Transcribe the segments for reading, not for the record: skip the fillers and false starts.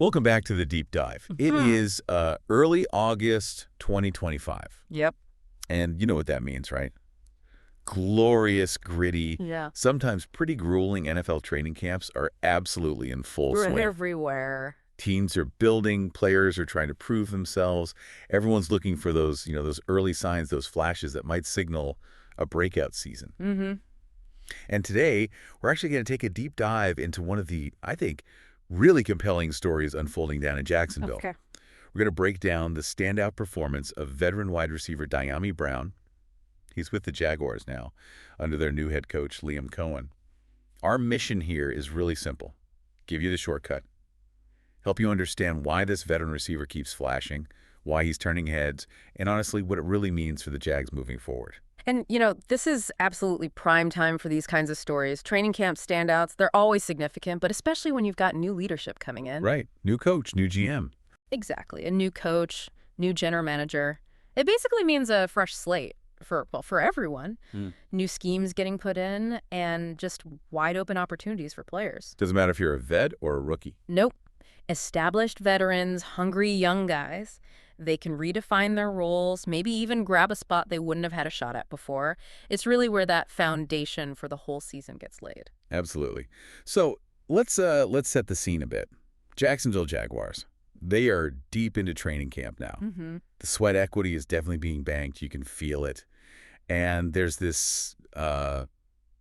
Welcome back to the deep dive. It is early August 2025. Yep. And you know what that means, right? Glorious, gritty, Yeah. sometimes pretty grueling NFL training camps are absolutely in full We're swing. everywhere. Teams are building, players are trying to prove themselves. Everyone's looking for those, those early signs, those flashes that might signal a breakout season. Mm-hmm. And today, we're actually going to take a deep dive into one of the, I think, really compelling stories unfolding down in Jacksonville. Okay. We're going to break down the standout performance of veteran wide receiver Dyami Brown. He's with the Jaguars now, under their new head coach, Liam Coen. Our mission here is really simple. Give you the shortcut. Help you understand why this veteran receiver keeps flashing, why he's turning heads, and honestly, what it really means for the Jags moving forward. And, this is absolutely prime time for these kinds of stories. Training camp standouts, they're always significant, but especially when you've got new leadership coming in. Right. New coach, new GM. Exactly. A new coach, new general manager. It basically means a fresh slate for everyone. New schemes getting put in and just wide open opportunities for players. Doesn't matter if you're a vet or a rookie. Nope. Established veterans, hungry young guys. They can redefine their roles, maybe even grab a spot they wouldn't have had a shot at before. It's really where that foundation for the whole season gets laid. Absolutely. So let's set the scene a bit. Jacksonville Jaguars. They are deep into training camp now. Mm-hmm. The sweat equity is definitely being banked. You can feel it. And there's this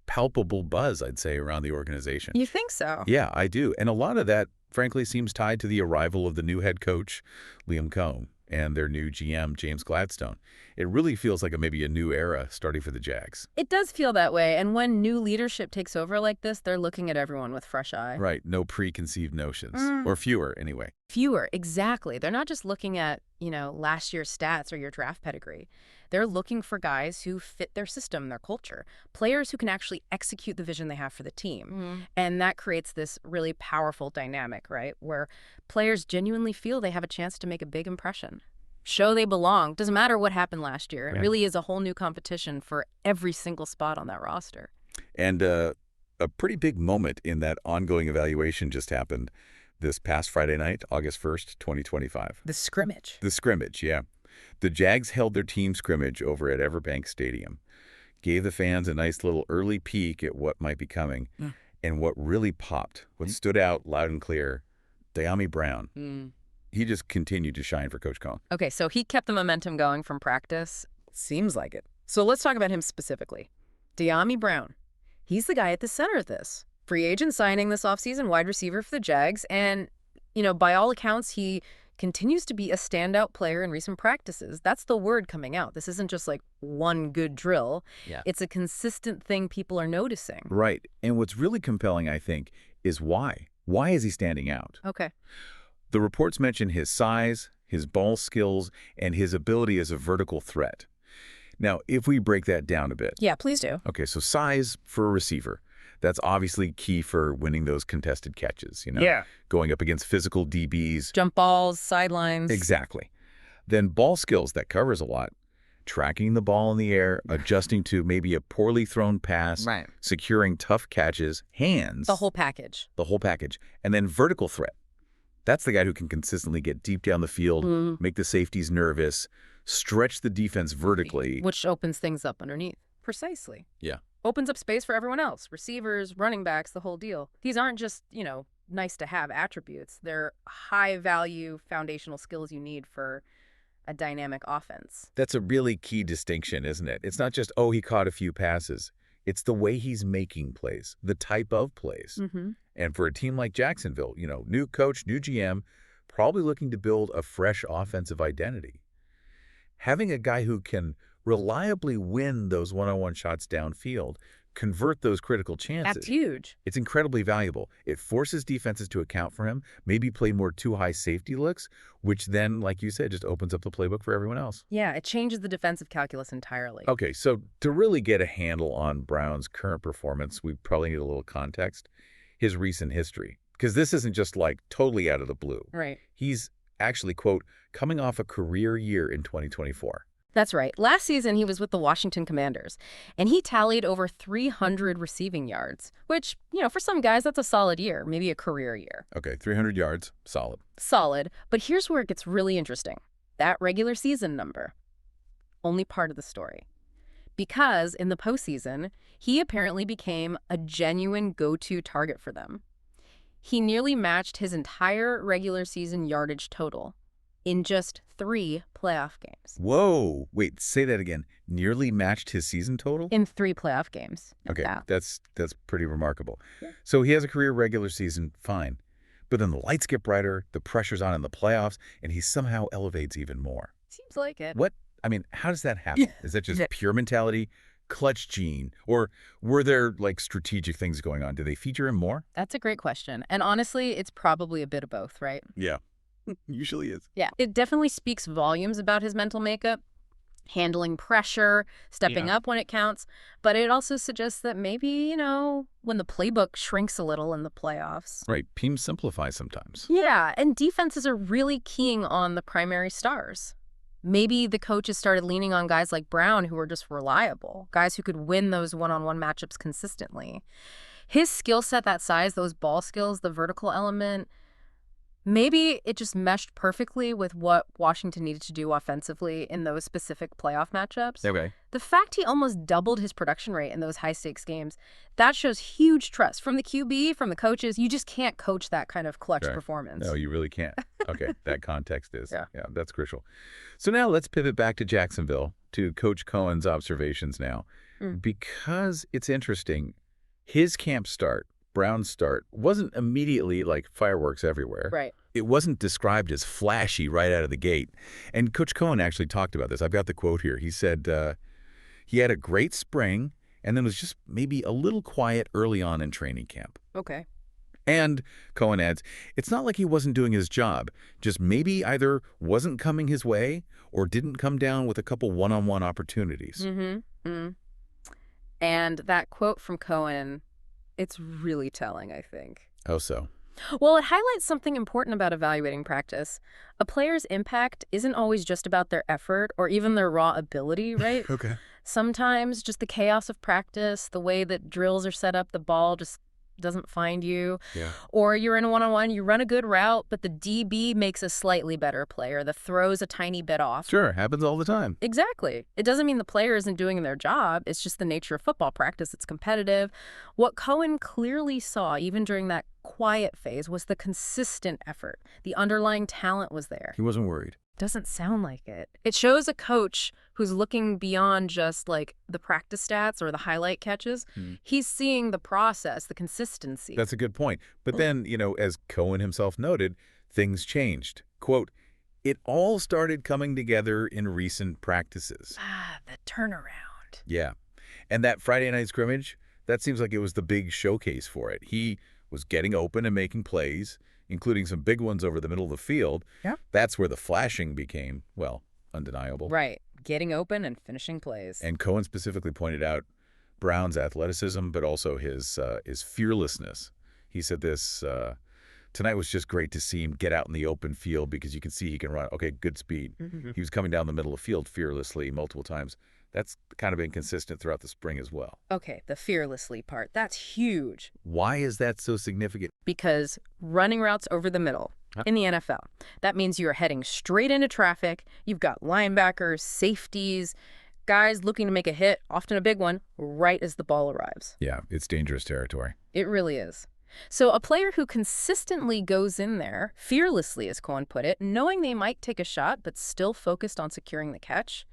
palpable buzz, I'd say, around the organization. You think so? Yeah, I do. And a lot of that, frankly, seems tied to the arrival of the new head coach, Liam Coen, and their new GM, James Gladstone. It really feels like maybe a new era starting for the Jags. It does feel that way. And when new leadership takes over like this, they're looking at everyone with fresh eye. Right. No preconceived notions. Or fewer, anyway. Fewer, exactly. They're not just looking at, last year's stats or your draft pedigree. They're looking for guys who fit their system, their culture, players who can actually execute the vision they have for the team. And that creates this really powerful dynamic, right, where players genuinely feel they have a chance to make a big impression. Show they belong. Doesn't matter what happened last year. It really is a whole new competition for every single spot on that roster. And a pretty big moment in that ongoing evaluation just happened this past Friday night, August 1st, 2025. The scrimmage. The scrimmage, yeah. The Jags held their team scrimmage over at Everbank Stadium, gave the fans a nice little early peek at what might be coming. And what really popped, what stood out loud and clear, Dyami Brown. He just continued to shine for Coach Cohen. Okay, so he kept the momentum going from practice. Seems like it. So let's talk about him specifically. Dyami Brown. He's the guy at the center of this. Free agent signing this offseason, wide receiver for the Jags. And, by all accounts, he continues to be a standout player in recent practices. That's the word coming out. This isn't just like one good drill. Yeah. It's a consistent thing people are noticing. Right. And what's really compelling, I think, is why. Why is he standing out? Okay. The reports mention his size, his ball skills, and his ability as a vertical threat. Now, if we break that down a bit. Yeah, please do. Okay, so size for a receiver. That's obviously key for winning those contested catches, Yeah. Going up against physical DBs. Jump balls, sidelines. Exactly. Then ball skills, that covers a lot. Tracking the ball in the air, adjusting to maybe a poorly thrown pass, Right. securing tough catches, hands. The whole package. The whole package. And then vertical threat. That's the guy who can consistently get deep down the field, make the safeties nervous, stretch the defense vertically. Which opens things up underneath. Precisely. Yeah. Opens up space for everyone else. Receivers, running backs, the whole deal. These aren't just, nice to have attributes. They're high value foundational skills you need for a dynamic offense. That's a really key distinction, isn't it? It's not just, he caught a few passes. It's the way he's making plays, the type of plays. And for a team like Jacksonville, new coach, new GM, probably looking to build a fresh offensive identity. Having a guy who can reliably win those one-on-one shots downfield, convert those critical chances. That's huge. It's incredibly valuable. It forces defenses to account for him, maybe play more too high safety looks, which then, like you said, just opens up the playbook for everyone else. Yeah, it changes the defensive calculus entirely. Okay, so to really get a handle on Brown's current performance, we probably need a little context. His recent history. Because this isn't just like totally out of the blue. Right. He's actually, quote, coming off a career year in 2024. That's right. Last season, he was with the Washington Commanders, and he tallied over 300 receiving yards, which, for some guys, that's a solid year, maybe a career year. Okay, 300 yards, solid. Solid, but here's where it gets really interesting. That regular season number, only part of the story. Because in the postseason, he apparently became a genuine go-to target for them. He nearly matched his entire regular season yardage total in just 3 playoff games. Whoa. Wait, say that again. Nearly matched his season total? In 3 playoff games. Okay, Yeah. that's pretty remarkable. Yeah. So he has a career regular season, fine. But then the lights get brighter, the pressure's on in the playoffs, and he somehow elevates even more. Seems like it. What? I mean, how does that happen? Is that just pure mentality, clutch gene, or were there, strategic things going on? Did they feature him more? That's a great question. And honestly, it's probably a bit of both, right? Yeah. Usually is. Yeah. It definitely speaks volumes about his mental makeup, handling pressure, stepping up when it counts. But it also suggests that maybe, when the playbook shrinks a little in the playoffs. Right. Teams simplify sometimes. Yeah. And defenses are really keying on the primary stars. Maybe the coaches started leaning on guys like Brown who were just reliable, guys who could win those one-on-one matchups consistently. His skill set, that size, those ball skills, the vertical element, maybe it just meshed perfectly with what Washington needed to do offensively in those specific playoff matchups. Okay. The fact he almost doubled his production rate in those high-stakes games, that shows huge trust from the QB, from the coaches. You just can't coach that kind of clutch performance. No, you really can't. Okay, that context is. Yeah, that's crucial. So now let's pivot back to Jacksonville, to Coach Cohen's observations now. Because it's interesting, his camp start, Brown's start, wasn't immediately like fireworks everywhere. Right. It wasn't described as flashy right out of the gate. And Coach Cohen actually talked about this. I've got the quote here. He said he had a great spring and then was just maybe a little quiet early on in training camp. Okay. And Cohen adds, it's not like he wasn't doing his job, just maybe either wasn't coming his way or didn't come down with a couple one-on-one opportunities. And that quote from Cohen, it's really telling, I think. How so? Well, it highlights something important about evaluating practice. A player's impact isn't always just about their effort or even their raw ability, right? Okay. Sometimes just the chaos of practice, the way that drills are set up, the ball just doesn't find you. Yeah. Or you're in a one-on-one, you run a good route, but the DB makes a slightly better player. The throw's a tiny bit off. Sure, happens all the time. Exactly. It doesn't mean the player isn't doing their job. It's just the nature of football practice. It's competitive. What Cohen clearly saw, even during that quiet phase, was the consistent effort. The underlying talent was there. He wasn't worried. Doesn't sound like it. It shows a coach who's looking beyond just the practice stats or the highlight catches. He's seeing the process, the consistency. That's a good point. But then, as Cohen himself noted, things changed. Quote, it all started coming together in recent practices. The turnaround. Yeah. And that Friday night scrimmage, that seems like it was the big showcase for it. He was getting open and making plays, including some big ones over the middle of the field. Yeah. That's where the flashing became, undeniable. Right. Getting open and finishing plays. And Cohen specifically pointed out Brown's athleticism, but also his fearlessness. He said this, tonight was just great to see him get out in the open field because you can see he can run. Okay, good speed. He was coming down the middle of the field fearlessly multiple times. That's kind of been consistent throughout the spring as well. Okay, the fearlessly part. That's huge. Why is that so significant? Because running routes over the middle in the NFL, that means you're heading straight into traffic. You've got linebackers, safeties, guys looking to make a hit, often a big one, right as the ball arrives. Yeah, it's dangerous territory. It really is. So a player who consistently goes in there, fearlessly, as Cohen put it, knowing they might take a shot but still focused on securing the catch,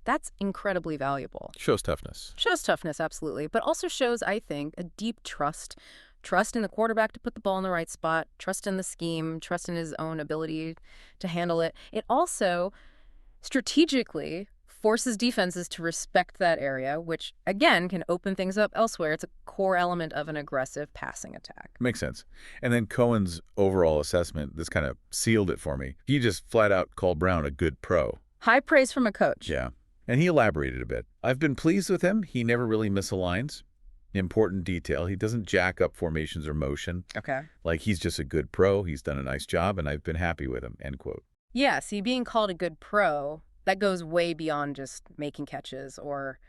that's incredibly valuable. Shows toughness. Shows toughness, absolutely. But also shows, I think, a deep trust. Trust in the quarterback to put the ball in the right spot. Trust in the scheme. Trust in his own ability to handle it. It also strategically forces defenses to respect that area, which, again, can open things up elsewhere. It's a core element of an aggressive passing attack. Makes sense. And then Cohen's overall assessment, this kind of sealed it for me. He just flat out called Brown a good pro. High praise from a coach. Yeah. And he elaborated a bit. I've been pleased with him. He never really misaligns. Important detail. He doesn't jack up formations or motion. Okay. He's just a good pro. He's done a nice job, and I've been happy with him, end quote. Yeah, see, being called a good pro, That goes way beyond just making catches or,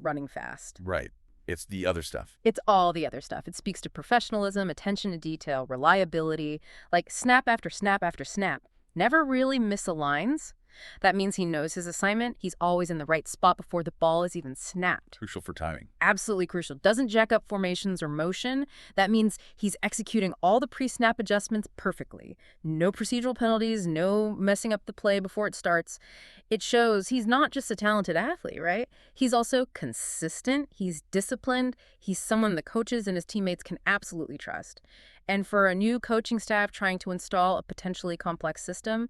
running fast. Right. It's the other stuff. It's all the other stuff. It speaks to professionalism, attention to detail, reliability, like snap after snap after snap. Never really misaligns. That means he knows his assignment. He's always in the right spot before the ball is even snapped. Crucial for timing. Absolutely crucial. Doesn't jack up formations or motion. That means he's executing all the pre-snap adjustments perfectly. No procedural penalties, no messing up the play before it starts. It shows he's not just a talented athlete, right? He's also consistent. He's disciplined. He's someone the coaches and his teammates can absolutely trust. And for a new coaching staff trying to install a potentially complex system,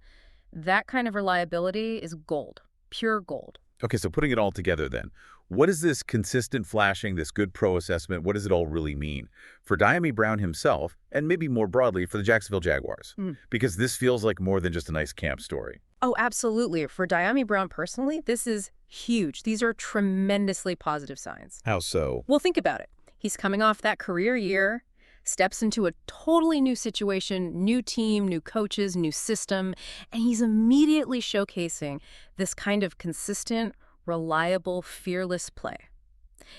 that kind of reliability is gold, pure gold. Okay, so putting it all together then, what is this consistent flashing, this good pro assessment, what does it all really mean? For Dyami Brown himself, and maybe more broadly for the Jacksonville Jaguars, because this feels like more than just a nice camp story. Oh, absolutely. For Dyami Brown personally, this is huge. These are tremendously positive signs. How so? Well, think about it. He's coming off that career year, steps into a totally new situation, new team, new coaches, new system, and he's immediately showcasing this kind of consistent, reliable, fearless play.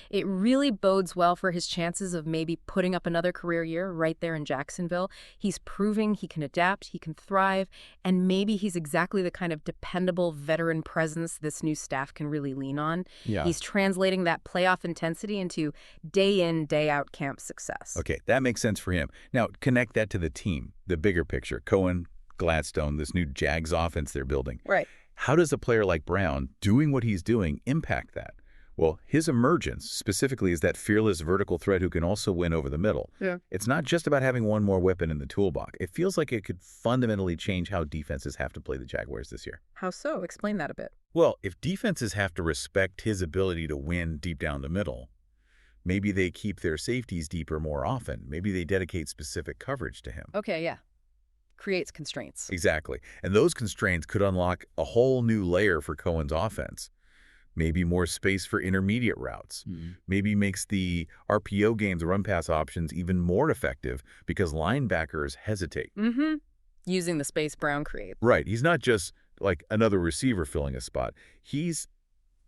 It really bodes well for his chances of maybe putting up another career year right there in Jacksonville. He's proving he can adapt, he can thrive, and maybe he's exactly the kind of dependable veteran presence this new staff can really lean on. Yeah. He's translating that playoff intensity into day in, day out camp success. Okay, that makes sense for him. Now, connect that to the team, the bigger picture. Cohen, Gladstone, this new Jags offense they're building. Right. How does a player like Brown doing what he's doing impact that? Well, his emergence specifically is that fearless vertical threat who can also win over the middle. Yeah. It's not just about having one more weapon in the toolbox. It feels like it could fundamentally change how defenses have to play the Jaguars this year. How so? Explain that a bit. Well, if defenses have to respect his ability to win deep down the middle, maybe they keep their safeties deeper more often. Maybe they dedicate specific coverage to him. Okay, yeah. Creates constraints. Exactly. And those constraints could unlock a whole new layer for Cohen's offense. Maybe more space for intermediate routes. Maybe makes the RPO games, the run-pass options, even more effective because linebackers hesitate. Using the space Brown creates. Right. He's not just like another receiver filling a spot. He's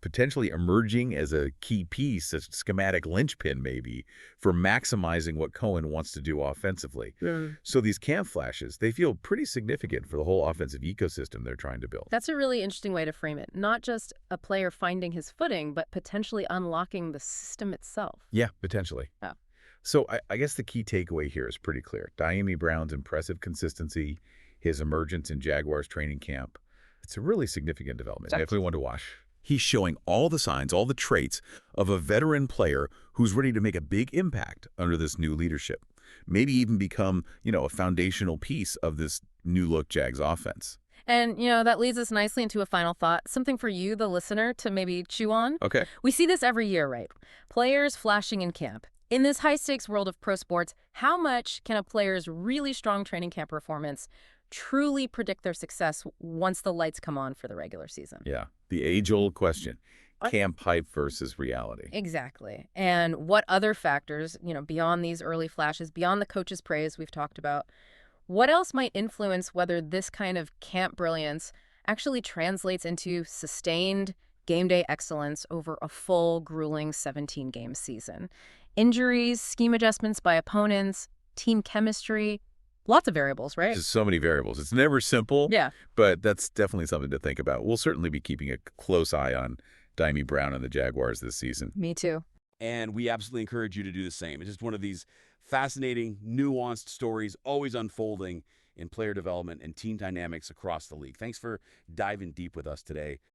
potentially emerging as a key piece, a schematic linchpin maybe, for maximizing what Cohen wants to do offensively. So these camp flashes, they feel pretty significant for the whole offensive ecosystem they're trying to build. That's a really interesting way to frame it. Not just a player finding his footing, but potentially unlocking the system itself. Yeah, potentially. Oh. So I guess the key takeaway here is pretty clear. Dyami Brown's impressive consistency, his emergence in Jaguars training camp, it's a really significant development. Definitely one to watch. He's showing all the signs, all the traits of a veteran player who's ready to make a big impact under this new leadership. Maybe even become, a foundational piece of this new-look Jags offense. And, that leads us nicely into a final thought, something for you, the listener, to maybe chew on. Okay. We see this every year, right? Players flashing in camp. In this high-stakes world of pro sports, how much can a player's really strong training camp performance truly predict their success once the lights come on for the regular season? Yeah, the age-old question, camp hype versus reality. Exactly. And what other factors, beyond these early flashes, beyond the coach's praise we've talked about, what else might influence whether this kind of camp brilliance actually translates into sustained game day excellence over a full, grueling 17-game season? Injuries, scheme adjustments by opponents, team chemistry, lots of variables, right? Just so many variables. It's never simple, Yeah. but that's definitely something to think about. We'll certainly be keeping a close eye on Dyami Brown and the Jaguars this season. Me too. And we absolutely encourage you to do the same. It's just one of these fascinating, nuanced stories, always unfolding in player development and team dynamics across the league. Thanks for diving deep with us today.